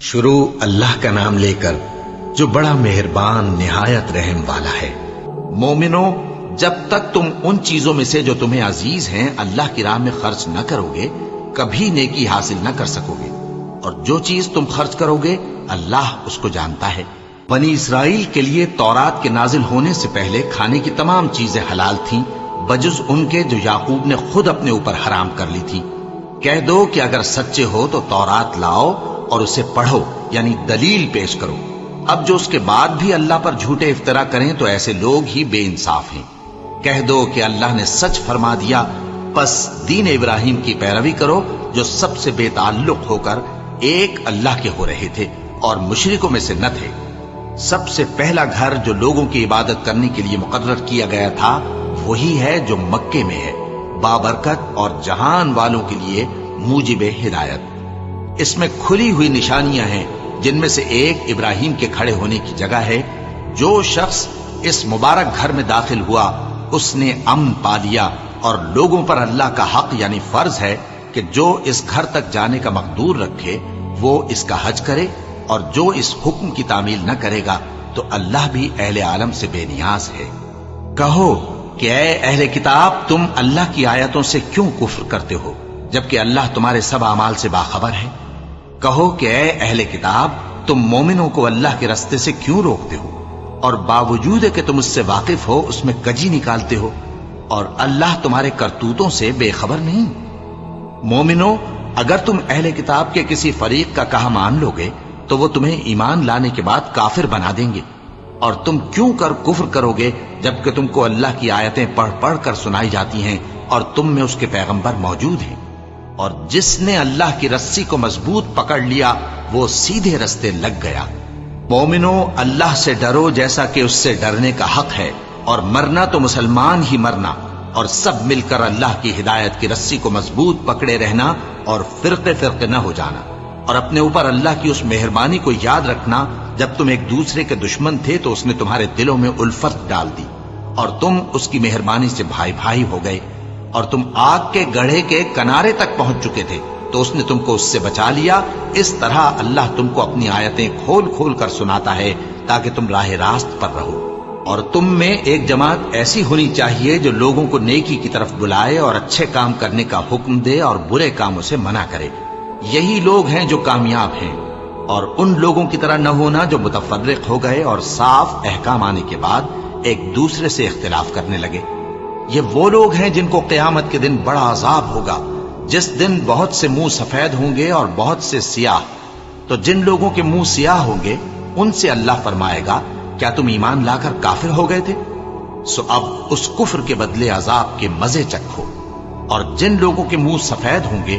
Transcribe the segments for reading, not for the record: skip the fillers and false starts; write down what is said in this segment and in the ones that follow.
شروع اللہ کا نام لے کر جو بڑا مہربان نہایت رحم والا ہے۔ مومنو، جب تک تم ان چیزوں میں سے جو تمہیں عزیز ہیں اللہ کی راہ میں خرچ نہ کرو گے کبھی نیکی حاصل نہ کر سکو گے، اور جو چیز تم خرچ کرو گے اللہ اس کو جانتا ہے۔ بنی اسرائیل کے لیے تورات کے نازل ہونے سے پہلے کھانے کی تمام چیزیں حلال تھیں بجز ان کے جو یعقوب نے خود اپنے اوپر حرام کر لی تھی۔ کہہ دو کہ اگر سچے ہو تو تورات لاؤ اور اسے پڑھو، یعنی دلیل پیش کرو۔ اب جو اس کے بعد بھی اللہ پر جھوٹے افطرا کریں تو ایسے لوگ ہی بے انصاف ہیں۔ کہہ دو کہ اللہ نے سچ فرما دیا، پس دین ابراہیم کی پیروی کرو جو سب سے بے تعلق ہو کر ایک اللہ کے ہو رہے تھے اور مشرکوں میں سے نہ تھے۔ سب سے پہلا گھر جو لوگوں کی عبادت کرنے کے لیے مقرر کیا گیا تھا وہی ہے جو مکے میں ہے، بابرکت اور جہان والوں کے لیے موجب ہدایت۔ اس میں کھلی ہوئی نشانیاں ہیں جن میں سے ایک ابراہیم کے کھڑے ہونے کی جگہ ہے۔ جو شخص اس مبارک گھر میں داخل ہوا اس نے امن پا لیا، اور لوگوں پر اللہ کا حق یعنی فرض ہے کہ جو اس گھر تک جانے کا مقدور رکھے وہ اس کا حج کرے، اور جو اس حکم کی تعمیل نہ کرے گا تو اللہ بھی اہل عالم سے بے نیاز ہے۔ کہو کہ اے اہل کتاب، تم اللہ کی آیتوں سے کیوں کفر کرتے ہو جبکہ اللہ تمہارے سب اعمال سے باخبر ہے؟ کہو کہ اے اہل کتاب، تم مومنوں کو اللہ کے رستے سے کیوں روکتے ہو، اور باوجود کہ تم اس سے واقف ہو اس میں کجی نکالتے ہو، اور اللہ تمہارے کرتوتوں سے بے خبر نہیں؟ مومنوں، اگر تم اہل کتاب کے کسی فریق کا کہا مان لو گے تو وہ تمہیں ایمان لانے کے بعد کافر بنا دیں گے، اور تم کیوں کر کفر کرو گے جبکہ تم کو اللہ کی آیتیں پڑھ پڑھ کر سنائی جاتی ہیں اور تم میں اس کے پیغمبر موجود ہیں؟ اور جس نے اللہ کی رسی کو مضبوط پکڑ لیا وہ سیدھے رستے لگ گیا۔ مومنو، اللہ سے ڈرو جیسا کہ اس سے ڈرنے کا حق ہے، اور مرنا تو مسلمان ہی مرنا، اور سب مل کر اللہ کی ہدایت کی رسی کو مضبوط پکڑے رہنا اور فرقے فرقے نہ ہو جانا، اور اپنے اوپر اللہ کی اس مہربانی کو یاد رکھنا جب تم ایک دوسرے کے دشمن تھے تو اس نے تمہارے دلوں میں الفت ڈال دی اور تم اس کی مہربانی سے بھائی بھائی ہو گئے، اور تم آگ کے گڑھے کے کنارے تک پہنچ چکے تھے تو اس نے تم کو اس سے بچا لیا۔ اس طرح اللہ تم کو اپنی آیتیں کھول کھول کر سناتا ہے تاکہ تم راہ راست پر رہو۔ اور تم میں ایک جماعت ایسی ہونی چاہیے جو لوگوں کو نیکی کی طرف بلائے اور اچھے کام کرنے کا حکم دے اور برے کاموں سے منع کرے۔ یہی لوگ ہیں جو کامیاب ہیں، اور ان لوگوں کی طرح نہ ہونا جو متفرق ہو گئے اور صاف احکام آنے کے بعد ایک دوسرے سے اختلاف کرنے لگے۔ یہ وہ لوگ ہیں جن کو قیامت کے دن بڑا عذاب ہوگا، جس دن بہت سے منہ سفید ہوں گے اور بہت سے سیاہ۔ تو جن لوگوں کے منہ سیاہ ہوں گے ان سے اللہ فرمائے گا، کیا تم ایمان لا کر کافر ہو گئے تھے؟ سو اب اس کفر کے بدلے عذاب کے مزے چکھو۔ اور جن لوگوں کے منہ سفید ہوں گے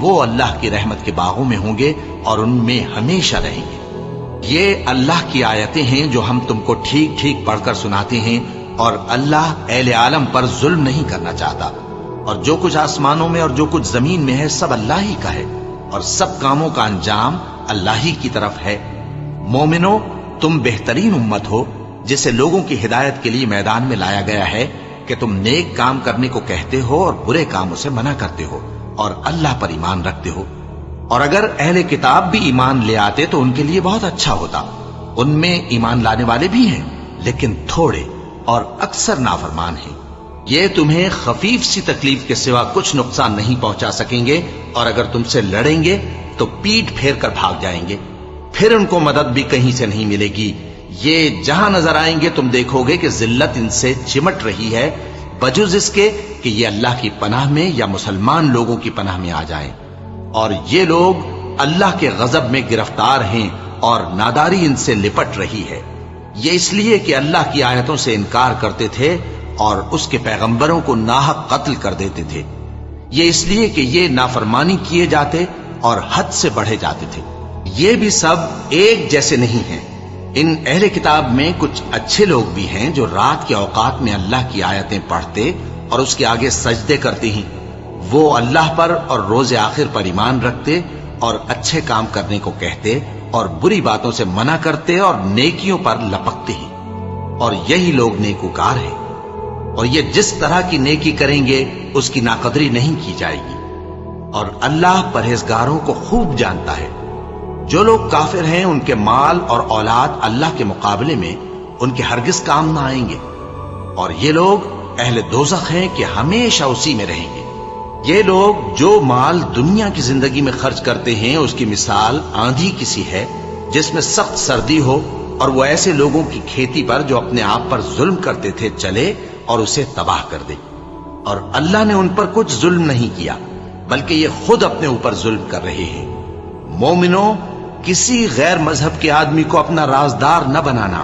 وہ اللہ کی رحمت کے باغوں میں ہوں گے اور ان میں ہمیشہ رہیں گے۔ یہ اللہ کی آیتیں ہیں جو ہم تم کو ٹھیک ٹھیک پڑھ کر سناتے ہیں، اور اللہ اہل عالم پر ظلم نہیں کرنا چاہتا، اور جو کچھ آسمانوں میں اور جو کچھ زمین میں ہے سب اللہ ہی کا ہے، اور سب کاموں کا انجام اللہ ہی کی طرف ہے۔ مومنو، تم بہترین امت ہو جسے لوگوں کی ہدایت کے لیے میدان میں لایا گیا ہے کہ تم نیک کام کرنے کو کہتے ہو اور برے کاموں سے منع کرتے ہو اور اللہ پر ایمان رکھتے ہو۔ اور اگر اہل کتاب بھی ایمان لے آتے تو ان کے لیے بہت اچھا ہوتا۔ ان میں ایمان لانے والے بھی ہیں لیکن تھوڑے، اور اکثر نافرمان ہیں۔ یہ تمہیں خفیف سی تکلیف کے سوا کچھ نقصان نہیں پہنچا سکیں گے، اور اگر تم سے لڑیں گے تو پیٹ پھیر کر بھاگ جائیں گے، پھر ان کو مدد بھی کہیں سے نہیں ملے گی۔ یہ جہاں نظر آئیں گے تم دیکھو گے کہ ذلت ان سے چمٹ رہی ہے، بجز اس کے کہ یہ اللہ کی پناہ میں یا مسلمان لوگوں کی پناہ میں آ جائیں۔ اور یہ لوگ اللہ کے غضب میں گرفتار ہیں اور ناداری ان سے لپٹ رہی ہے۔ یہ اس لیے کہ اللہ کی آیتوں سے انکار کرتے تھے اور اس کے پیغمبروں کو ناحق قتل کر دیتے تھے۔ یہ اس لیے کہ یہ نافرمانی کیے جاتے اور حد سے بڑھے جاتے تھے۔ یہ بھی سب ایک جیسے نہیں ہیں۔ ان اہل کتاب میں کچھ اچھے لوگ بھی ہیں جو رات کے اوقات میں اللہ کی آیتیں پڑھتے اور اس کے آگے سجدے کرتے ہیں۔ وہ اللہ پر اور روز آخر پر ایمان رکھتے اور اچھے کام کرنے کو کہتے اور بری باتوں سے منع کرتے اور نیکیوں پر لپکتے ہیں، اور یہی لوگ نیکوکار ہیں۔ اور یہ جس طرح کی نیکی کریں گے اس کی ناقدری نہیں کی جائے گی، اور اللہ پرہیزگاروں کو خوب جانتا ہے۔ جو لوگ کافر ہیں ان کے مال اور اولاد اللہ کے مقابلے میں ان کے ہرگز کام نہ آئیں گے، اور یہ لوگ اہل دوزخ ہیں کہ ہمیشہ اسی میں رہیں گے۔ یہ لوگ جو مال دنیا کی زندگی میں خرچ کرتے ہیں اس کی مثال آندھی کسی ہے جس میں سخت سردی ہو اور وہ ایسے لوگوں کی کھیتی پر جو اپنے آپ پر ظلم کرتے تھے چلے اور اسے تباہ کر دے۔ اور اللہ نے ان پر کچھ ظلم نہیں کیا بلکہ یہ خود اپنے اوپر ظلم کر رہے ہیں۔ مومنوں، کسی غیر مذہب کے آدمی کو اپنا رازدار نہ بنانا۔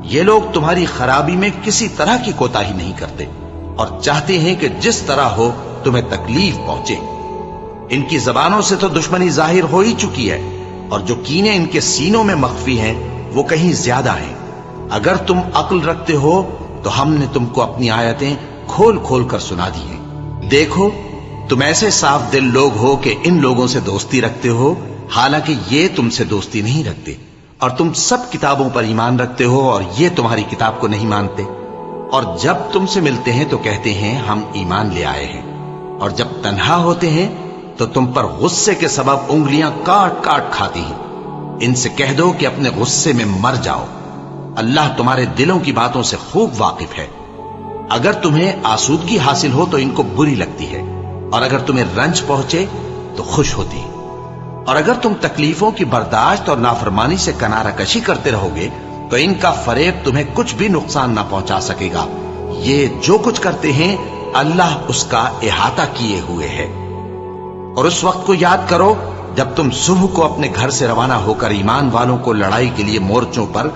یہ لوگ تمہاری خرابی میں کسی طرح کی کوتاہی نہیں کرتے اور چاہتے ہیں کہ جس طرح ہو تمہیں تکلیف پہنچے۔ ان کی زبانوں سے تو دشمنی ظاہر ہو ہی چکی ہے، اور جو کینے ان کے سینوں میں مخفی ہیں وہ کہیں زیادہ ہیں۔ اگر تم عقل رکھتے ہو تو ہم نے تم کو اپنی آیتیں کھول کھول کر سنا دی ہیں۔ دیکھو، تم ایسے صاف دل لوگ ہو کہ ان لوگوں سے دوستی رکھتے ہو، حالانکہ یہ تم سے دوستی نہیں رکھتے، اور تم سب کتابوں پر ایمان رکھتے ہو اور یہ تمہاری کتاب کو نہیں مانتے۔ اور جب تم سے ملتے ہیں تو کہتے ہیں ہم ایمان لے آئے ہیں، اور جب تنہا ہوتے ہیں تو تم پر غصے کے سبب انگلیاں کاٹ کاٹ کھاتی ہیں۔ ان سے کہہ دو کہ اپنے غصے میں مر جاؤ، اللہ تمہارے دلوں کی باتوں سے خوب واقف ہے۔ اگر تمہیں آسودگی حاصل ہو تو ان کو بری لگتی ہے، اور اگر تمہیں رنج پہنچے تو خوش ہوتی ہے۔ اور اگر تم تکلیفوں کی برداشت اور نافرمانی سے کنارہ کشی کرتے رہو گے تو ان کا فریب تمہیں کچھ بھی نقصان نہ پہنچا سکے گا۔ یہ جو کچھ کرتے ہیں اللہ اس کا احاطہ کیے ہوئے ہے۔ اور اس وقت کو یاد کرو جب تم صبح کو اپنے گھر سے روانہ ہو کر ایمان والوں کو لڑائی کے لیے مورچوں پر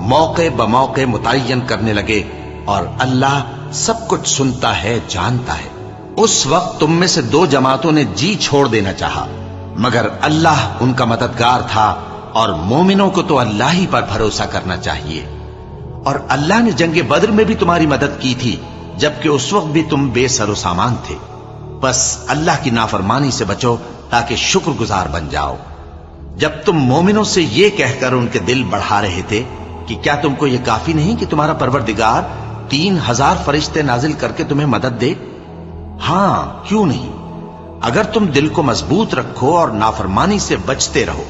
موقع بموقع متعین کرنے لگے، اور اللہ سب کچھ سنتا ہے، جانتا ہے۔ اس وقت تم میں سے دو جماعتوں نے جی چھوڑ دینا چاہا، مگر اللہ ان کا مددگار تھا، اور مومنوں کو تو اللہ ہی پر بھروسہ کرنا چاہیے۔ اور اللہ نے جنگ بدر میں بھی تمہاری مدد کی تھی جبکہ اس وقت بھی تم بے سر و سامان تھے۔ بس اللہ کی نافرمانی سے بچو تاکہ شکر گزار بن جاؤ۔ جب تم مومنوں سے یہ کہہ کر ان کے دل بڑھا رہے تھے کہ کیا تم کو یہ کافی نہیں کہ تمہارا پروردگار 3000 فرشتے نازل کر کے تمہیں مدد دے؟ ہاں، کیوں نہیں؟ اگر تم دل کو مضبوط رکھو اور نافرمانی سے بچتے رہو،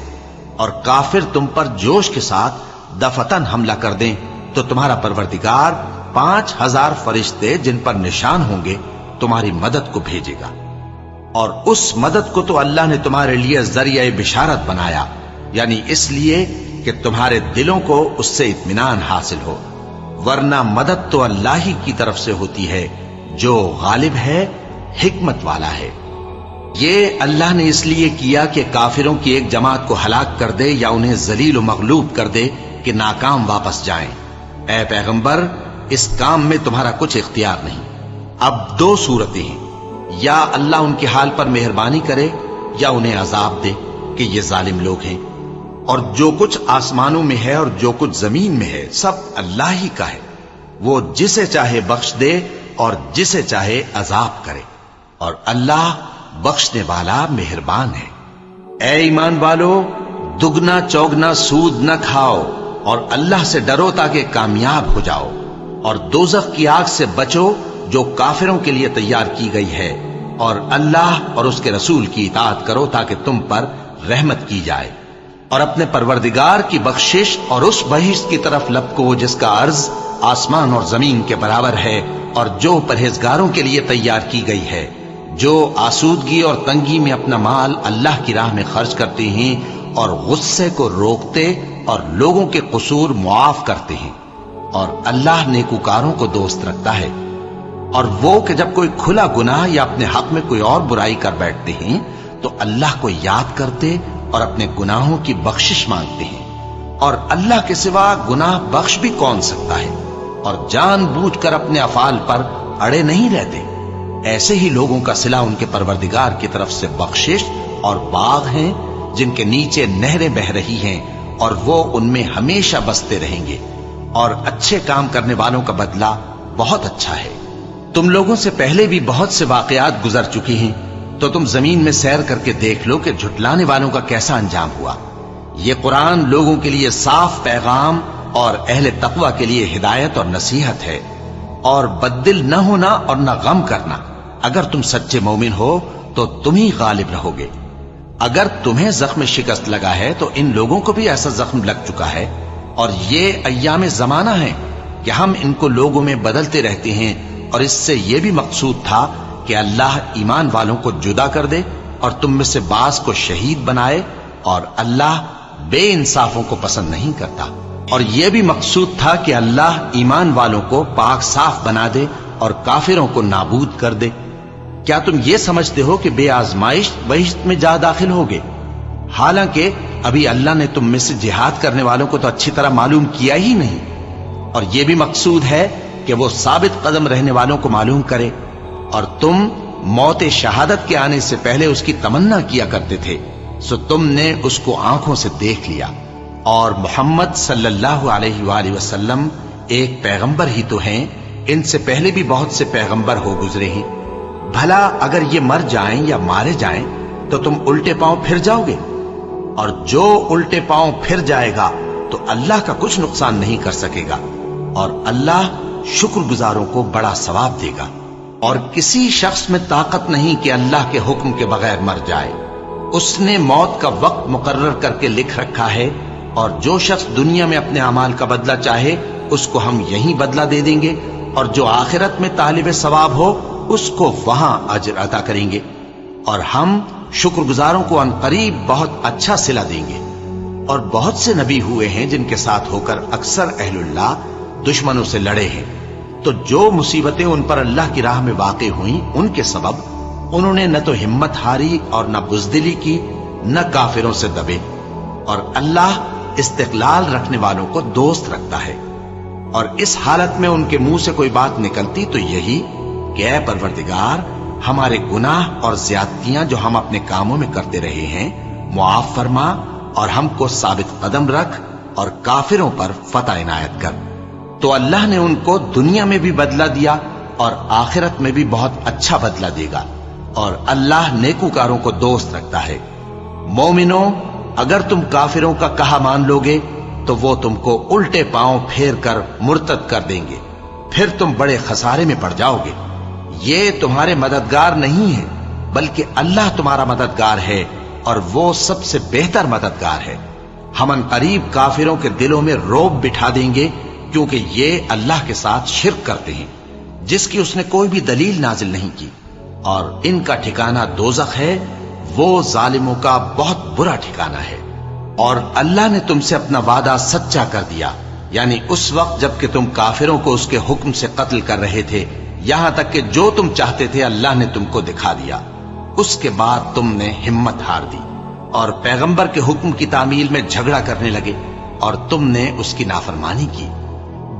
اور کافر تم پر جوش کے ساتھ دفتن حملہ کر دیں تو تمہارا پروردگار 5000 فرشتے جن پر نشان ہوں گے تمہاری مدد کو بھیجے گا۔ اور اس مدد کو تو اللہ نے تمہارے لیے ذریعہ بشارت بنایا، یعنی اس لیے کہ تمہارے دلوں کو اس سے اطمینان حاصل ہو، ورنہ مدد تو اللہ ہی کی طرف سے ہوتی ہے جو غالب ہے، حکمت والا ہے۔ یہ اللہ نے اس لیے کیا کہ کافروں کی ایک جماعت کو ہلاک کر دے یا انہیں ذلیل و مغلوب کر دے کہ ناکام واپس جائیں۔ اے پیغمبر، اس کام میں تمہارا کچھ اختیار نہیں۔ اب دو صورتیں ہیں، یا اللہ ان کے حال پر مہربانی کرے یا انہیں عذاب دے کہ یہ ظالم لوگ ہیں۔ اور جو کچھ آسمانوں میں ہے اور جو کچھ زمین میں ہے سب اللہ ہی کا ہے، وہ جسے چاہے بخش دے اور جسے چاہے عذاب کرے، اور اللہ بخشنے والا مہربان ہے۔ اے ایمان والو، دگنا چوگنا سود نہ کھاؤ اور اللہ سے ڈرو تاکہ کامیاب ہو جاؤ، اور دوزخ کی آگ سے بچو جو کافروں کے لیے تیار کی گئی ہے، اور اللہ اور اس کے رسول کی اطاعت کرو تاکہ تم پر رحمت کی جائے، اور اپنے پروردگار کی بخشش اور اس بہشت کی طرف لپکو جس کا عرض آسمان اور زمین کے برابر ہے، اور جو پرہیزگاروں کے لیے تیار کی گئی ہے، جو آسودگی اور تنگی میں اپنا مال اللہ کی راہ میں خرچ کرتے ہیں اور غصے کو روکتے اور لوگوں کے قصور معاف کرتے ہیں، اور اللہ نیکوکاروں کو دوست رکھتا ہے۔ اور وہ کہ جب کوئی کھلا گناہ یا اپنے حق میں کوئی اور برائی کر بیٹھتے ہیں تو اللہ کو یاد کرتے اور اپنے گناہوں کی بخشش مانگتے ہیں، اور اللہ کے سوا گناہ بخش بھی کون سکتا ہے، اور جان بوجھ کر اپنے افعال پر اڑے نہیں رہتے۔ ایسے ہی لوگوں کا صلہ ان کے پروردگار کی طرف سے بخشش اور باغ ہیں جن کے نیچے نہریں بہ رہی ہیں، اور وہ ان میں ہمیشہ بستے رہیں گے، اور اچھے کام کرنے والوں کا بدلہ بہت اچھا ہے۔ تم لوگوں سے پہلے بھی بہت سے واقعات گزر چکے ہیں، تو تم زمین میں سیر کر کے دیکھ لو کہ جھٹلانے والوں کا کیسا انجام ہوا۔ یہ قرآن لوگوں کے لیے صاف پیغام اور اہل تقوی کے لیے ہدایت اور نصیحت ہے، اور بددل نہ ہونا اور نہ غم کرنا۔ اگر تم سچے مومن ہو تو تم ہی غالب رہو گے۔ اگر تمہیں زخم شکست لگا ہے تو ان لوگوں کو بھی ایسا زخم لگ چکا ہے، اور یہ ایام زمانہ ہیں کہ ہم ان کو لوگوں میں بدلتے رہتے ہیں، اور اس سے یہ بھی مقصود تھا کہ اللہ ایمان والوں کو جدا کر دے اور تم میں سے بعض کو شہید بنائے، اور اللہ بے انصافوں کو پسند نہیں کرتا۔ اور یہ بھی مقصود تھا کہ اللہ ایمان والوں کو پاک صاف بنا دے اور کافروں کو نابود کر دے۔ کیا تم یہ سمجھتے ہو کہ بے آزمائش بہشت میں جا داخل ہوگے؟ حالانکہ ابھی اللہ نے تم میں سے جہاد کرنے والوں کو تو اچھی طرح معلوم کیا ہی نہیں، اور یہ بھی مقصود ہے کہ وہ ثابت قدم رہنے والوں کو معلوم کرے، اور تم موت شہادت کے آنے سے پہلے اس کی تمنا کیا کرتے تھے، سو تم نے اس کو آنکھوں سے دیکھ لیا۔ اور محمد صلی اللہ علیہ وآلہ وسلم ایک پیغمبر ہی تو ہیں، ان سے پہلے بھی بہت سے پیغمبر ہو گزرے ہیں۔ بھلا اگر یہ مر جائیں یا مارے جائیں تو تم الٹے پاؤں پھر جاؤ گے؟ اور جو الٹے پاؤں پھر جائے گا تو اللہ کا کچھ نقصان نہیں کر سکے گا، اور اللہ شکر گزاروں کو بڑا ثواب دے گا۔ اور کسی شخص میں طاقت نہیں کہ اللہ کے حکم کے بغیر مر جائے، اس نے موت کا وقت مقرر کر کے لکھ رکھا ہے، اور جو شخص دنیا میں اپنے اعمال کا بدلہ چاہے اس کو ہم یہیں بدلہ دے دیں گے، اور جو آخرت میں طالب ثواب ہو اس کو وہاں اجر عطا کریں گے، اور ہم شکر گزاروں کو عنقریب بہت اچھا صلہ دیں گے۔ اور بہت سے نبی ہوئے ہیں جن کے ساتھ ہو کر اکثر اہل اللہ دشمنوں سے لڑے ہیں، تو جو مصیبتیں ان پر اللہ کی راہ میں واقع ہوئیں ان کے سبب انہوں نے نہ تو ہمت ہاری اور نہ بزدلی کی، نہ کافروں سے دبے، اور اللہ استقلال رکھنے والوں کو دوست رکھتا ہے۔ اور اس حالت میں ان کے منہ سے کوئی بات نکلتی تو یہی کہ اے پروردگار، ہمارے گناہ اور زیادتیاں جو ہم اپنے کاموں میں کرتے رہے ہیں معاف فرما، اور ہم کو ثابت قدم رکھ، اور کافروں پر فتح عنایت کر۔ تو اللہ نے ان کو دنیا میں بھی بدلہ دیا اور آخرت میں بھی بہت اچھا بدلہ دے گا، اور اللہ نیکوکاروں کو دوست رکھتا ہے۔ مومنوں، اگر تم کافروں کا کہا مان لوگے تو وہ تم کو الٹے پاؤں پھیر کر مرتد کر دیں گے، پھر تم بڑے خسارے میں پڑ جاؤ گے۔ یہ تمہارے مددگار نہیں ہے بلکہ اللہ تمہارا مددگار ہے، اور وہ سب سے بہتر مددگار ہے۔ ہم عنقریب کافروں کے دلوں میں رعب بٹھا دیں گے، کیونکہ یہ اللہ کے ساتھ شرک کرتے ہیں جس کی اس نے کوئی بھی دلیل نازل نہیں کی، اور ان کا ٹھکانہ دوزخ ہے، وہ ظالموں کا بہت برا ٹھکانہ ہے۔ اور اللہ نے تم سے اپنا وعدہ سچا کر دیا، یعنی اس وقت جب کہ تم کافروں کو اس کے حکم سے قتل کر رہے تھے، یہاں تک کہ جو تم چاہتے تھے اللہ نے تم کو دکھا دیا۔ اس کے بعد تم نے ہمت ہار دی اور پیغمبر کے حکم کی تعمیل میں جھگڑا کرنے لگے، اور تم نے اس کی نافرمانی کی۔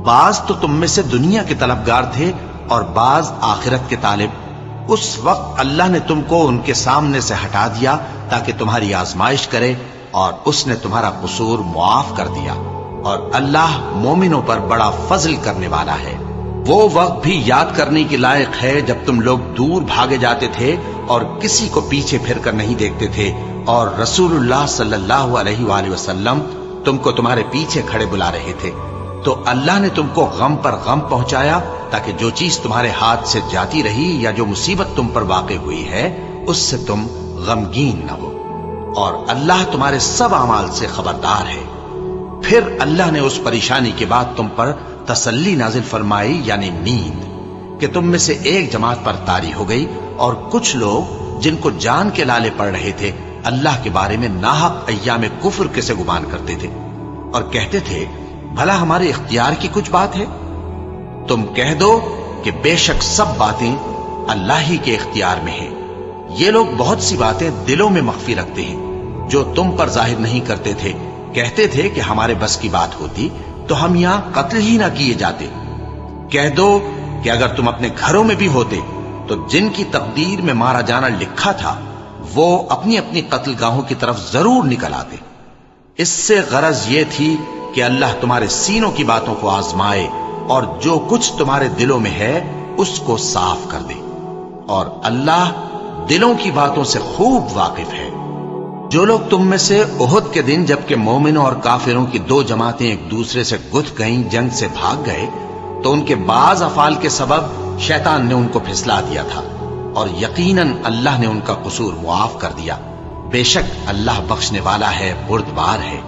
بعض تو تم میں سے دنیا کے طلبگار تھے اور بعض آخرت کے طالب۔ اس وقت اللہ نے تم کو ان کے سامنے سے ہٹا دیا تاکہ تمہاری آزمائش کرے، اور اس نے تمہارا قصور معاف کر دیا، اور اللہ مومنوں پر بڑا فضل کرنے والا ہے۔ وہ وقت بھی یاد کرنے کے لائق ہے جب تم لوگ دور بھاگے جاتے تھے اور کسی کو پیچھے پھر کر نہیں دیکھتے تھے، اور رسول اللہ صلی اللہ علیہ وآلہ وسلم تم کو تمہارے پیچھے کھڑے بلا رہے تھے، تو اللہ نے تم کو غم پر غم پہنچایا تاکہ جو چیز تمہارے ہاتھ سے جاتی رہی یا جو مصیبت تم پر واقع ہوئی ہے اس سے تم غمگین نہ ہو، اور اللہ تمہارے سب اعمال سے خبردار ہے۔ پھر اللہ نے اس پریشانی کے بعد تم پر تسلی نازل فرمائی، یعنی نیند، کہ تم میں سے ایک جماعت پر طاری ہو گئی، اور کچھ لوگ جن کو جان کے لالے پڑ رہے تھے اللہ کے بارے میں ناحق ایام کفر کے سے گمان کرتے تھے، اور کہتے تھے بھلا ہمارے اختیار کی کچھ بات ہے؟ تم کہہ دو کہ بے شک سب باتیں اللہ ہی کے اختیار میں ہیں۔ یہ لوگ بہت سی باتیں دلوں میں مخفی رکھتے ہیں جو تم پر ظاہر نہیں کرتے تھے۔ کہتے تھے کہ ہمارے بس کی بات ہوتی تو ہم یہاں قتل ہی نہ کیے جاتے۔ کہہ دو کہ اگر تم اپنے گھروں میں بھی ہوتے تو جن کی تقدیر میں مارا جانا لکھا تھا وہ اپنی اپنی قتل گاہوں کی طرف ضرور نکل آتے۔ اس سے غرض یہ تھی کہ اللہ تمہارے سینوں کی باتوں کو آزمائے اور جو کچھ تمہارے دلوں میں ہے اس کو صاف کر دے، اور اللہ دلوں کی باتوں سے خوب واقف ہے۔ جو لوگ تم میں سے احد کے دن جبکہ مومنوں اور کافروں کی دو جماعتیں ایک دوسرے سے گتھ گئیں جنگ سے بھاگ گئے تو ان کے بعض افعال کے سبب شیطان نے ان کو پھسلا دیا تھا، اور یقیناً اللہ نے ان کا قصور معاف کر دیا۔ بے شک اللہ بخشنے والا ہے، بردبار ہے۔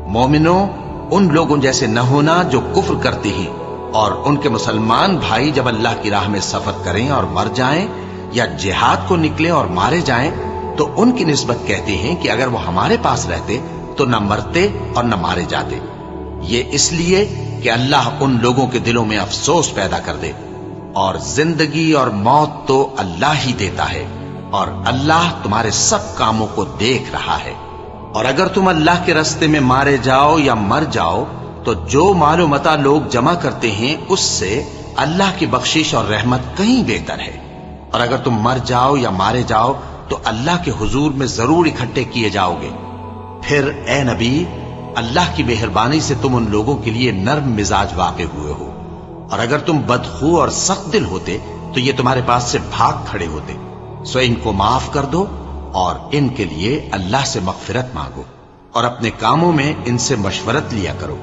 مومنوں، ان لوگوں جیسے نہ ہونا جو کفر کرتے ہیں اور ان کے مسلمان بھائی جب اللہ کی راہ میں سفر کریں اور مر جائیں یا جہاد کو نکلیں اور مارے جائیں تو ان کی نسبت کہتے ہیں کہ اگر وہ ہمارے پاس رہتے تو نہ مرتے اور نہ مارے جاتے۔ یہ اس لیے کہ اللہ ان لوگوں کے دلوں میں افسوس پیدا کر دے، اور زندگی اور موت تو اللہ ہی دیتا ہے، اور اللہ تمہارے سب کاموں کو دیکھ رہا ہے۔ اور اگر تم اللہ کے راستے میں مارے جاؤ یا مر جاؤ تو جو مال و متاع لوگ جمع کرتے ہیں اس سے اللہ کی بخشش اور رحمت کہیں بہتر ہے۔ اور اگر تم مر جاؤ یا مارے جاؤ تو اللہ کے حضور میں ضرور اکٹھے کیے جاؤ گے۔ پھر اے نبی، اللہ کی مہربانی سے تم ان لوگوں کے لیے نرم مزاج واقع ہوئے ہو، اور اگر تم بدخو اور سخت دل ہوتے تو یہ تمہارے پاس سے بھاگ کھڑے ہوتے۔ سو ان کو معاف کر دو اور ان کے لیے اللہ سے مغفرت مانگو، اور اپنے کاموں میں ان سے مشورت لیا کرو،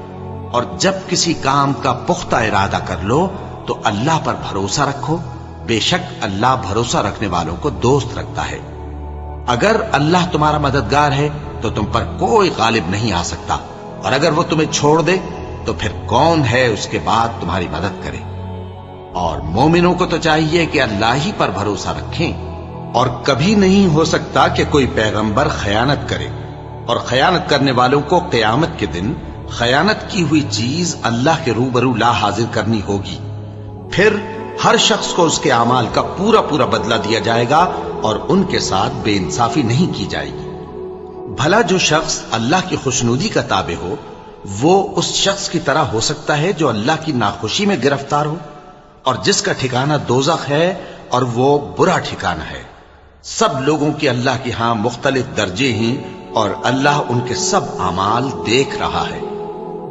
اور جب کسی کام کا پختہ ارادہ کر لو تو اللہ پر بھروسہ رکھو، بے شک اللہ بھروسہ رکھنے والوں کو دوست رکھتا ہے۔ اگر اللہ تمہارا مددگار ہے تو تم پر کوئی غالب نہیں آ سکتا، اور اگر وہ تمہیں چھوڑ دے تو پھر کون ہے اس کے بعد تمہاری مدد کرے۔ اور مومنوں کو تو چاہیے کہ اللہ ہی پر بھروسہ رکھیں، اور کبھی نہیں ہو سکتا کہ کوئی پیغمبر خیانت کرے، اور خیانت کرنے والوں کو قیامت کے دن خیانت کی ہوئی چیز اللہ کے روبرو لا حاضر کرنی ہوگی۔ پھر ہر شخص کو اس کے اعمال کا پورا پورا بدلہ دیا جائے گا، اور ان کے ساتھ بے انصافی نہیں کی جائے گی۔ بھلا جو شخص اللہ کی خوشنودی کا تابع ہو وہ اس شخص کی طرح ہو سکتا ہے جو اللہ کی ناخوشی میں گرفتار ہو، اور جس کا ٹھکانہ دوزخ ہے اور وہ برا ٹھکانہ ہے۔ سب لوگوں کے اللہ کے ہاں مختلف درجے ہیں، اور اللہ ان کے سب اعمال دیکھ رہا ہے۔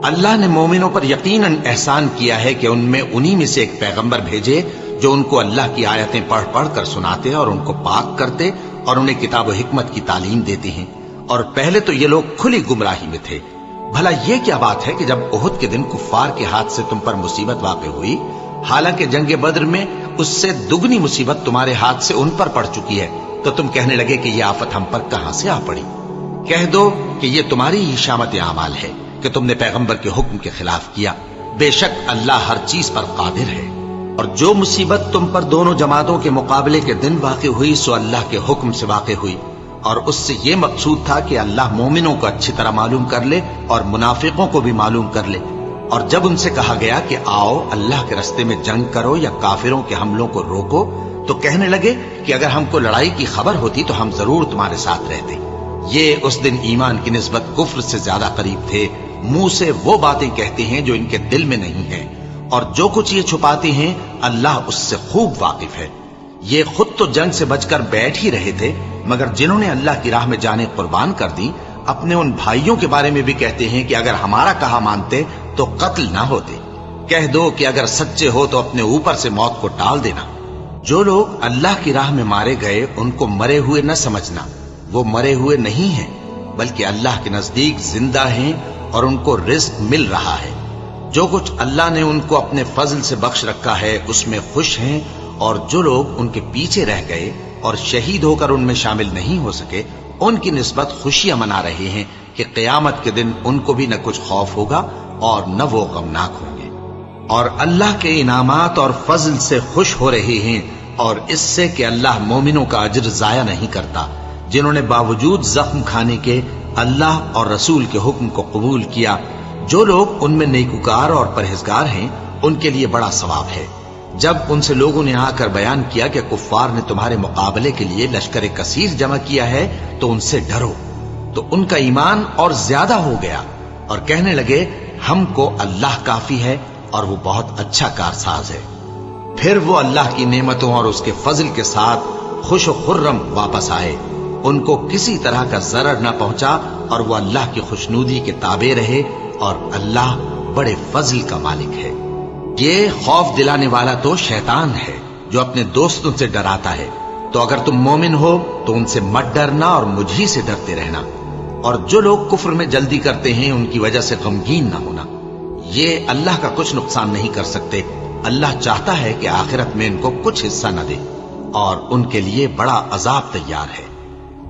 اللہ نے مومنوں پر یقیناً احسان کیا ہے کہ ان میں انہی میں سے ایک پیغمبر بھیجے جو ان کو اللہ کی آیتیں پڑھ پڑھ کر سناتے اور ان کو پاک کرتے اور انہیں کتاب و حکمت کی تعلیم دیتے ہیں، اور پہلے تو یہ لوگ کھلی گمراہی میں تھے۔ بھلا یہ کیا بات ہے کہ جب احد کے دن کفار کے ہاتھ سے تم پر مصیبت واقع ہوئی، حالانکہ جنگ بدر میں اس سے دگنی مصیبت تمہارے ہاتھ سے ان پر پڑ چکی ہے، تو تم کہنے لگے کہ یہ آفت ہم پر کہاں سے آ پڑی؟ کہہ دو کہ یہ تمہاری ہی شامت اعمال ہے کہ تم نے پیغمبر کے حکم کے خلاف کیا، بے شک اللہ ہر چیز پر قادر ہے۔ اور جو مصیبت تم پر دونوں جماعتوں کے مقابلے کے دن واقع ہوئی سو اللہ کے حکم سے واقع ہوئی، اور اس سے یہ مقصود تھا کہ اللہ مومنوں کو اچھی طرح معلوم کر لے اور منافقوں کو بھی معلوم کر لے۔ اور جب ان سے کہا گیا کہ آؤ اللہ کے راستے میں جنگ کرو یا کافروں کے حملوں کو روکو، تو کہنے لگے کہ اگر ہم کو لڑائی کی خبر ہوتی تو ہم ضرور تمہارے ساتھ رہتے۔ یہ اس دن ایمان کی نسبت کفر سے زیادہ قریب تھے، منہ سے وہ باتیں کہتے ہیں جو ان کے دل میں نہیں ہیں، اور جو کچھ یہ چھپاتے ہیں اللہ اس سے خوب واقف ہے۔ یہ خود تو جنگ سے بچ کر بیٹھ ہی رہے تھے، مگر جنہوں نے اللہ کی راہ میں جانیں قربان کر دی اپنے ان بھائیوں کے بارے میں بھی کہتے ہیں کہ اگر ہمارا کہا مانتے تو قتل نہ ہوتے۔ کہہ دو کہ اگر سچے ہو تو اپنے اوپر سے موت کو ٹال دینا۔ جو لوگ اللہ کی راہ میں مارے گئے ان کو مرے ہوئے نہ سمجھنا، وہ مرے ہوئے نہیں ہیں بلکہ اللہ کے نزدیک زندہ ہیں اور ان کو رزق مل رہا ہے۔ جو کچھ اللہ نے ان کو اپنے فضل سے بخش رکھا ہے اس میں خوش ہیں، اور جو لوگ ان کے پیچھے رہ گئے اور شہید ہو کر ان میں شامل نہیں ہو سکے ان کی نسبت خوشیاں منا رہے ہیں کہ قیامت کے دن ان کو بھی نہ کچھ خوف ہوگا اور نہ وہ غمناک ہوں گے، اور اللہ کے انعامات اور فضل سے خوش ہو رہے ہیں، اور اس سے کہ اللہ مومنوں کا اجر ضائع نہیں کرتا۔ جنہوں نے باوجود زخم کھانے کے اللہ اور رسول کے حکم کو قبول کیا، جو لوگ ان میں نیکوکار اور پرہیزگار ہیں ان کے لیے بڑا ثواب ہے۔ جب ان سے لوگوں نے آ کر بیان کیا کہ کفار نے تمہارے مقابلے کے لیے لشکر کثیر جمع کیا ہے تو ان سے ڈرو، تو ان کا ایمان اور زیادہ ہو گیا، اور کہنے لگے ہم کو اللہ کافی ہے اور وہ بہت اچھا کارساز ہے۔ پھر وہ اللہ کی نعمتوں اور اس کے فضل کے ساتھ خوش و خرم واپس آئے، ان کو کسی طرح کا ضرر نہ پہنچا، اور وہ اللہ کی خوشنودی کے تابع رہے، اور اللہ بڑے فضل کا مالک ہے۔ یہ خوف دلانے والا تو شیطان ہے جو اپنے دوستوں سے ڈراتا ہے، تو اگر تم مومن ہو تو ان سے مت ڈرنا اور مجھ ہی سے ڈرتے رہنا، اور جو لوگ کفر میں جلدی کرتے ہیں ان کی وجہ سے غمگین نہ ہونا، یہ اللہ کا کچھ نقصان نہیں کر سکتے۔ اللہ چاہتا ہے کہ آخرت میں ان کو کچھ حصہ نہ دے، اور ان کے لیے بڑا عذاب تیار ہے۔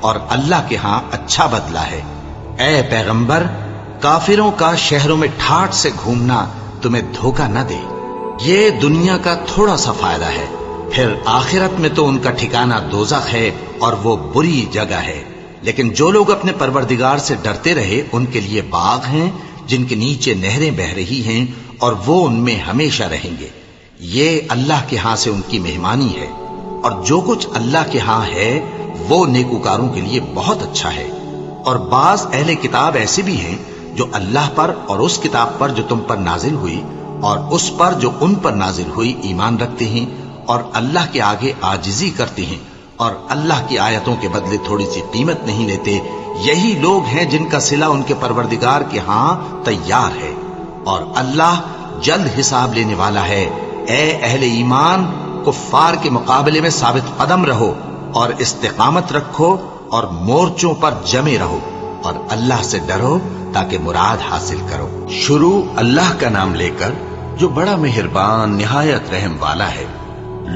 اور اللہ کے ہاں اچھا بدلہ ہے۔ اے پیغمبر، کافروں کا شہروں میں ٹھاٹھ سے گھومنا تمہیں دھوکہ نہ دے۔ یہ دنیا کا تھوڑا سا فائدہ ہے، پھر آخرت میں تو ان کا ٹھکانہ دوزخ ہے اور وہ بری جگہ ہے۔ لیکن جو لوگ اپنے پروردگار سے ڈرتے رہے ان کے لیے باغ ہیں جن کے نیچے نہریں بہ رہی ہیں اور وہ ان میں ہمیشہ رہیں گے۔ یہ اللہ کے ہاں سے ان کی مہمانی ہے، اور جو کچھ اللہ کے ہاں ہے وہ نیکوکاروں کے لیے بہت اچھا ہے۔ اور بعض اہل کتاب ایسے بھی ہیں جو اللہ پر اور اس کتاب پر جو تم پر نازل ہوئی اور اس پر جو ان پر نازل ہوئی ایمان رکھتے ہیں، اور اللہ کے آگے عاجزی کرتے ہیں، اور اللہ کی آیتوں کے بدلے تھوڑی سی قیمت نہیں لیتے۔ یہی لوگ ہیں جن کا صلہ ان کے پروردگار کے ہاں تیار ہے، اور اللہ جلد حساب لینے والا ہے۔ اے اہل ایمان، کفار کے مقابلے میں ثابت قدم رہو اور استقامت رکھو اور مورچوں پر جمے رہو، اور اللہ سے ڈرو تاکہ مراد حاصل کرو۔ شروع اللہ کا نام لے کر جو بڑا مہربان نہایت رحم والا ہے۔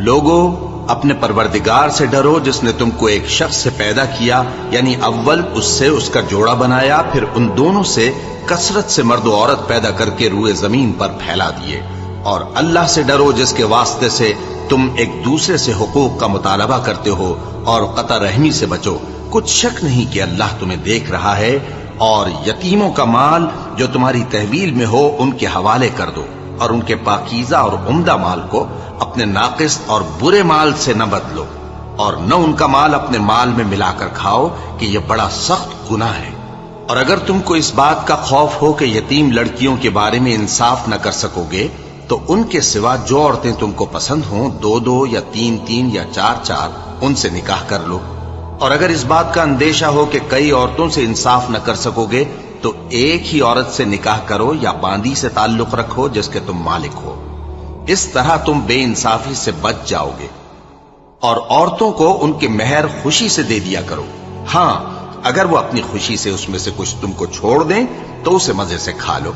لوگو، اپنے پروردگار سے ڈرو جس نے تم کو ایک شخص سے پیدا کیا، یعنی اول اس سے اس کا جوڑا بنایا، پھر ان دونوں سے کثرت سے مرد و عورت پیدا کر کے روئے زمین پر پھیلا دیے۔ اور اللہ سے ڈرو جس کے واسطے سے تم ایک دوسرے سے حقوق کا مطالبہ کرتے ہو، اور قطع رحمی سے بچو۔ کچھ شک نہیں کہ اللہ تمہیں دیکھ رہا ہے۔ اور یتیموں کا مال جو تمہاری تحویل میں ہو ان کے حوالے کر دو، اور ان کے پاکیزہ اور عمدہ مال کو اپنے ناقص اور برے مال سے نہ بدلو، اور نہ ان کا مال اپنے مال میں ملا کر کھاؤ کہ یہ بڑا سخت گناہ ہے۔ اور اگر تم کو اس بات کا خوف ہو کہ یتیم لڑکیوں کے بارے میں انصاف نہ کر سکو گے تو ان کے سوا جو عورتیں تم کو پسند ہوں، 2 یا 3 یا 4 ان سے نکاح کر لو۔ اور اگر اس بات کا اندیشہ ہو کہ کئی عورتوں سے انصاف نہ کر سکو گے تو ایک ہی عورت سے نکاح کرو یا باندی سے تعلق رکھو جس کے تم مالک ہو۔ اس طرح تم بے انصافی سے بچ جاؤ گے۔ اور عورتوں کو ان کے مہر خوشی سے دے دیا کرو۔ ہاں، اگر وہ اپنی خوشی سے اس میں سے کچھ تم کو چھوڑ دیں تو اسے مزے سے کھا لو۔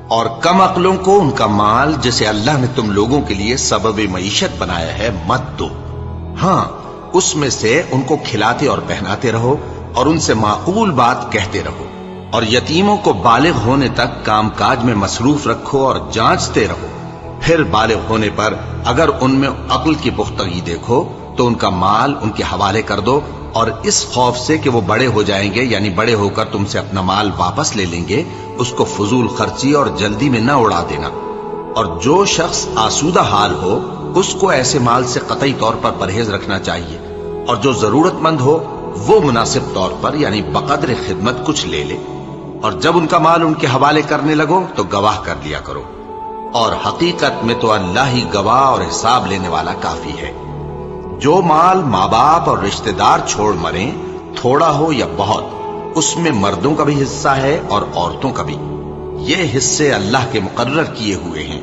اور کم عقلوں کو ان کا مال جسے اللہ نے تم لوگوں کے لیے سبب معیشت بنایا ہے مت دو۔ ہاں، اس میں سے ان کو کھلاتے اور پہناتے رہو اور ان سے معقول بات کہتے رہو۔ اور یتیموں کو بالغ ہونے تک کام کاج میں مصروف رکھو اور جانچتے رہو۔ پھر بالغ ہونے پر اگر ان میں عقل کی پختگی دیکھو تو ان کا مال ان کے حوالے کر دو، اور اس خوف سے کہ وہ بڑے ہو جائیں گے، یعنی بڑے ہو کر تم سے اپنا مال واپس لے لیں گے، اس کو فضول خرچی اور جلدی میں نہ اڑا دینا۔ اور جو شخص آسودہ حال ہو اس کو ایسے مال سے قطعی طور پر پرہیز رکھنا چاہیے، اور جو ضرورت مند ہو وہ مناسب طور پر یعنی بقدر خدمت کچھ لے لے۔ اور جب ان کا مال ان کے حوالے کرنے لگو تو گواہ کر لیا کرو، اور حقیقت میں تو اللہ ہی گواہ اور حساب لینے والا کافی ہے۔ جو مال ماں باپ اور رشتہ دار چھوڑ مریں، تھوڑا ہو یا بہت، اس میں مردوں کا بھی حصہ ہے اور عورتوں کا بھی۔ یہ حصے اللہ کے مقرر کیے ہوئے ہیں۔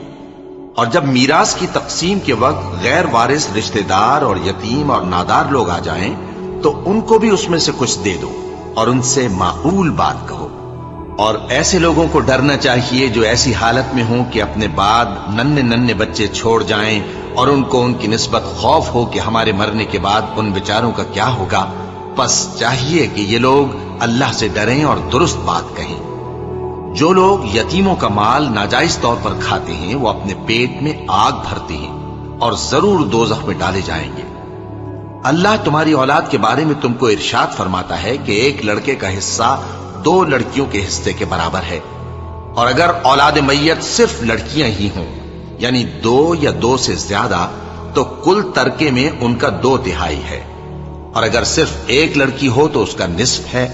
اور جب میراث کی تقسیم کے وقت غیر وارث رشتہ دار اور یتیم اور نادار لوگ آ جائیں تو ان کو بھی اس میں سے کچھ دے دو، اور ان سے معقول بات کہو۔ اور ایسے لوگوں کو ڈرنا چاہیے جو ایسی حالت میں ہوں کہ اپنے بعد ننھے بچے چھوڑ جائیں، اور ان کو ان کی نسبت خوف ہو کہ ہمارے مرنے کے بعد ان بیچاروں کا کیا ہوگا۔ پس چاہیے کہ یہ لوگ اللہ سے ڈریں اور درست بات کہیں۔ جو لوگ یتیموں کا مال ناجائز طور پر کھاتے ہیں وہ اپنے پیٹ میں آگ بھرتے ہیں اور ضرور دوزخ میں ڈالے جائیں گے۔ اللہ تمہاری اولاد کے بارے میں تم کو ارشاد فرماتا ہے کہ ایک لڑکے کا حصہ 2 لڑکیوں کے حصے کے برابر ہے، اور اگر اولاد میت صرف لڑکیاں ہی ہوں یعنی 2 یا 2 سے زیادہ تو کل ترکے میں ان کا 2/3 ہے، اور اگر صرف ایک لڑکی ہو تو اس کا نصف ہے۔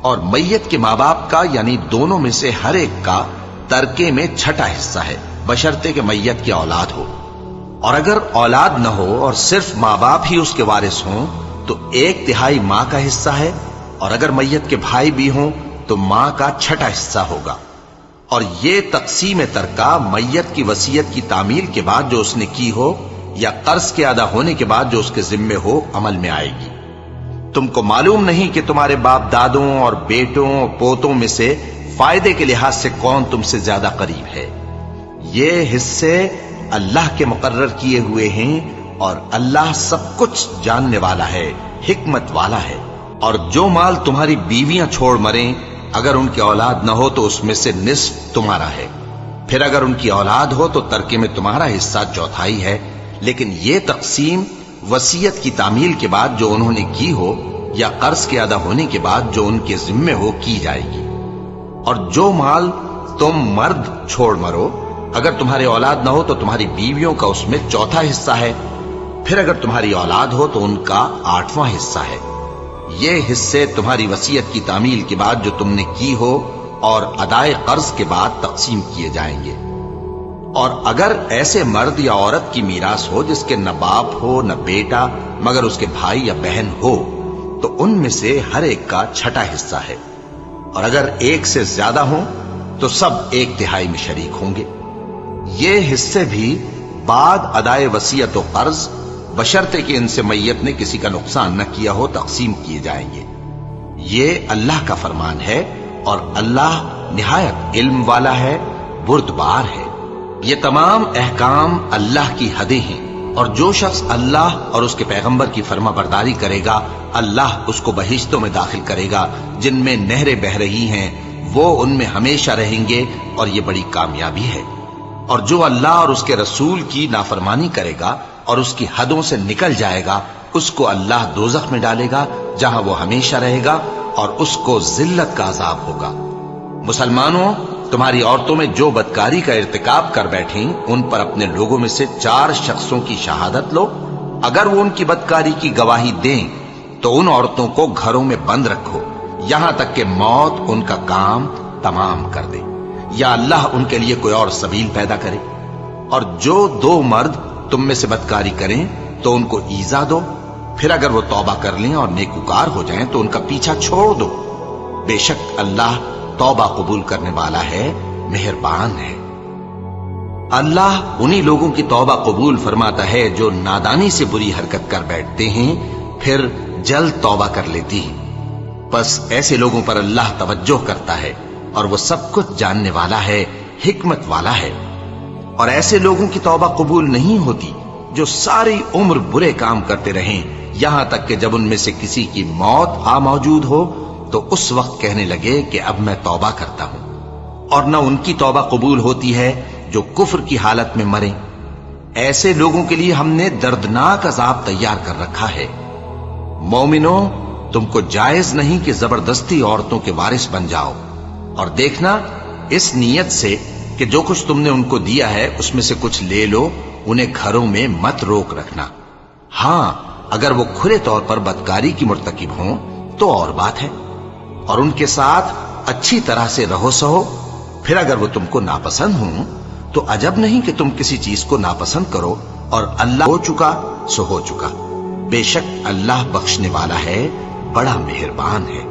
اور میت کے ماں باپ کا یعنی دونوں میں سے ہر ایک کا ترکے میں 6واں حصہ ہے، بشرطے کہ میت کی اولاد ہو۔ اور اگر اولاد نہ ہو اور صرف ماں باپ ہی اس کے وارث ہوں تو 1/3 ماں کا حصہ ہے، اور اگر میت کے بھائی بھی ہوں تو ماں کا 6واں حصہ ہوگا۔ اور یہ تقسیم ترکہ میت کی وصیت کی تعمیل کے بعد جو اس نے کی ہو یا قرض کے ادا ہونے کے بعد جو اس کے ذمے ہو عمل میں آئے گی۔ تم کو معلوم نہیں کہ تمہارے باپ دادوں اور بیٹوں اور پوتوں میں سے فائدے کے لحاظ سے کون تم سے زیادہ قریب ہے۔ یہ حصے اللہ کے مقرر کیے ہوئے ہیں اور اللہ سب کچھ جاننے والا ہے، حکمت والا ہے۔ اور جو مال تمہاری بیویاں چھوڑ مریں، اگر ان کی اولاد نہ ہو تو اس میں سے نصف تمہارا ہے، پھر اگر ان کی اولاد ہو تو ترکے میں تمہارا حصہ چوتھائی ہے، لیکن یہ تقسیم وصیت کی تعمیل کے بعد جو انہوں نے کی ہو یا قرض کے ادا ہونے کے بعد جو ان کے ذمے ہو کی جائے گی۔ اور جو مال تم مرد چھوڑ مرو، اگر تمہاری اولاد نہ ہو تو تمہاری بیویوں کا اس میں چوتھا حصہ ہے، پھر اگر تمہاری اولاد ہو تو ان کا 8واں حصہ ہے۔ یہ حصے تمہاری وصیت کی تعمیل کے بعد جو تم نے کی ہو اور ادائے قرض کے بعد تقسیم کیے جائیں گے۔ اور اگر ایسے مرد یا عورت کی میراث ہو جس کے نہ باپ ہو نہ بیٹا مگر اس کے بھائی یا بہن ہو، تو ان میں سے ہر ایک کا چھٹا حصہ ہے، اور اگر ایک سے زیادہ ہوں تو سب 1/3 میں شریک ہوں گے۔ یہ حصے بھی بعد ادائے وصیت و قرض بشرطے کہ ان سے میت نے کسی کا نقصان نہ کیا ہو تقسیم کیے جائیں گے۔ یہ اللہ کا فرمان ہے اور اللہ نہایت علم والا ہے، بردبار ہے۔ یہ تمام احکام اللہ کی حدیں ہیں، اور جو شخص اللہ اور اس کے پیغمبر کی فرما برداری کرے گا اللہ اس کو بہشتوں میں داخل کرے گا جن میں نہریں بہ رہی ہیں، وہ ان میں ہمیشہ رہیں گے، اور یہ بڑی کامیابی ہے۔ اور جو اللہ اور اس کے رسول کی نافرمانی کرے گا اور اس کی حدوں سے نکل جائے گا، اس کو اللہ دوزخ میں ڈالے گا جہاں وہ ہمیشہ رہے گا، اور اس کو ذلت کا عذاب ہوگا۔ مسلمانوں، تمہاری عورتوں میں جو بدکاری کا ارتکاب کر بیٹھیں ان پر اپنے لوگوں میں سے 4 شخصوں کی شہادت لو۔ اگر وہ ان کی بدکاری کی گواہی دیں تو ان عورتوں کو گھروں میں بند رکھو یہاں تک کہ موت ان کا کام تمام کر دے، یا اللہ ان کے لیے کوئی اور سبیل پیدا کرے۔ اور جو 2 مرد تم میں سے بدکاری کریں تو ان کو ایذا دو، پھر اگر وہ توبہ کر لیں اور نیکوکار ہو جائیں تو ان کا پیچھا چھوڑ دو، بے شک اللہ توبہ قبول کرنے والا ہے، مہربان ہے۔ اللہ انہی لوگوں کی توبہ قبول فرماتا ہے جو نادانی سے بری حرکت کر بیٹھتے ہیں پھر جلد توبہ کر لیتی ہیں، بس ایسے لوگوں پر اللہ توجہ کرتا ہے اور وہ سب کچھ جاننے والا ہے، حکمت والا ہے۔ اور ایسے لوگوں کی توبہ قبول نہیں ہوتی جو ساری عمر برے کام کرتے رہیں یہاں تک کہ جب ان میں سے کسی کی موت آ موجود ہو تو اس وقت کہنے لگے کہ اب میں توبہ کرتا ہوں۔ اور نہ ان کی توبہ قبول ہوتی ہے جو کفر کی حالت میں مریں۔ ایسے لوگوں کے لیے ہم نے دردناک عذاب تیار کر رکھا ہے۔ مومنوں، تم کو جائز نہیں کہ زبردستی عورتوں کے وارث بن جاؤ، اور دیکھنا اس نیت سے کہ جو کچھ تم نے ان کو دیا ہے اس میں سے کچھ لے لو، انہیں گھروں میں مت روک رکھنا۔ ہاں، اگر وہ کھلے طور پر بدکاری کی مرتکب ہوں تو اور بات ہے، اور ان کے ساتھ اچھی طرح سے رہو سہو۔ پھر اگر وہ تم کو ناپسند ہوں تو عجب نہیں کہ تم کسی چیز کو ناپسند کرو، اور اللہ ہو چکا سو ہو چکا، بے شک اللہ بخشنے والا ہے، بڑا مہربان ہے۔